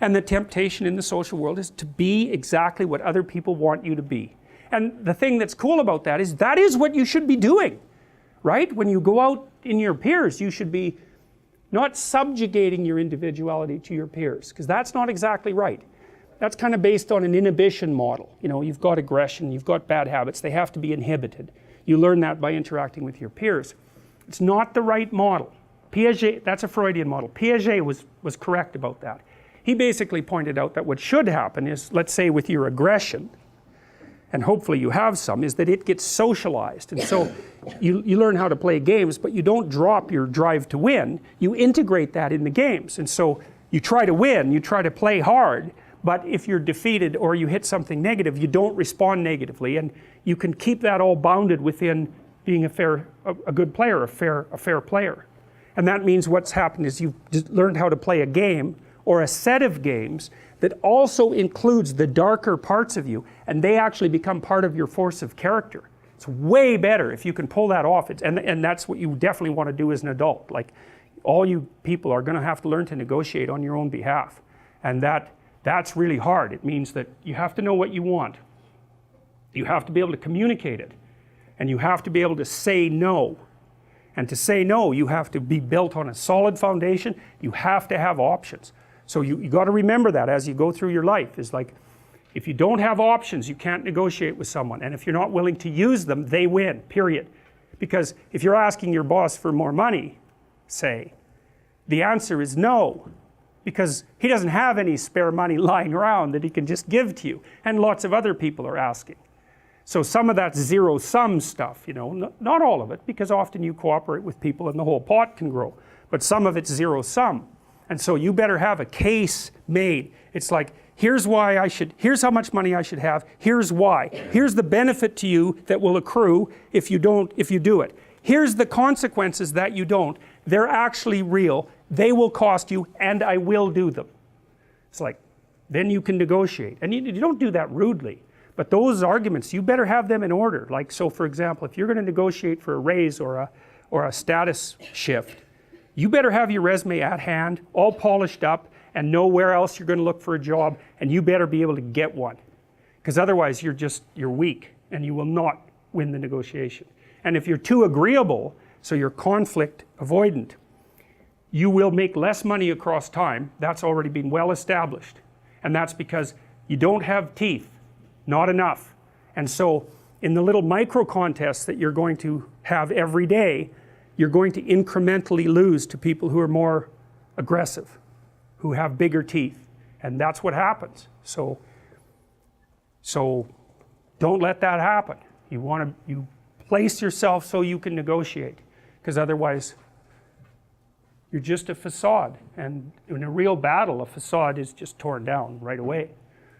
And the temptation in the social world is to be exactly what other people want you to be. And the thing that's cool about that is what you should be doing, right? When you go out in your peers, you should be not subjugating your individuality to your peers, because that's not exactly right. That's kind of based on an inhibition model. You know, you've got aggression, you've got bad habits, they have to be inhibited. You learn that by interacting with your peers. It's not the right model. Piaget, that's a Freudian model. Piaget was correct about that. He basically pointed out that what should happen is, let's say with your aggression, and hopefully you have some, is that it gets socialized. And so you learn how to play games, but you don't drop your drive to win. You integrate that in the games. And so you try to win, you try to play hard, but if you're defeated or you hit something negative, you don't respond negatively. And you can keep that all bounded within being a good player, a fair player. And that means what's happened is you've learned how to play a game or a set of games that also includes the darker parts of you, and they actually become part of your force of character. It's way better if you can pull that off. And that's what you definitely want to do as an adult. Like, all you people are going to have to learn to negotiate on your own behalf. And that's really hard. It means that you have to know what you want. You have to be able to communicate it. And you have to be able to say no. And to say no, you have to be built on a solid foundation. You have to have options. So you got to remember that as you go through your life. Is like, if you don't have options, you can't negotiate with someone. And if you're not willing to use them, they win, period. Because if you're asking your boss for more money, say, the answer is no. Because he doesn't have any spare money lying around that he can just give to you. And lots of other people are asking. So some of that's zero-sum stuff, you know, not all of it, because often you cooperate with people and the whole pot can grow. But some of it's zero-sum. And so you better have a case made. It's like, here's how much money I should have, here's why. Here's the benefit to you that will accrue if you do it. Here's the consequences that you don't. They're actually real, they will cost you, and I will do them. It's like, then you can negotiate. And you don't do that rudely. But those arguments, you better have them in order. Like, so for example, if you're going to negotiate for a raise or a status shift, you better have your resume at hand, all polished up, and know where else you're going to look for a job, and you better be able to get one. Because otherwise you're weak, and you will not win the negotiation. And if you're too agreeable, so you're conflict avoidant, you will make less money across time. That's already been well established. And that's because you don't have teeth, not enough. And so in the little micro contests that you're going to have every day, you're going to incrementally lose to people who are more aggressive, who have bigger teeth. And that's what happens. So don't let that happen. You place yourself so you can negotiate, because otherwise you're just a facade. And in a real battle, a facade is just torn down right away.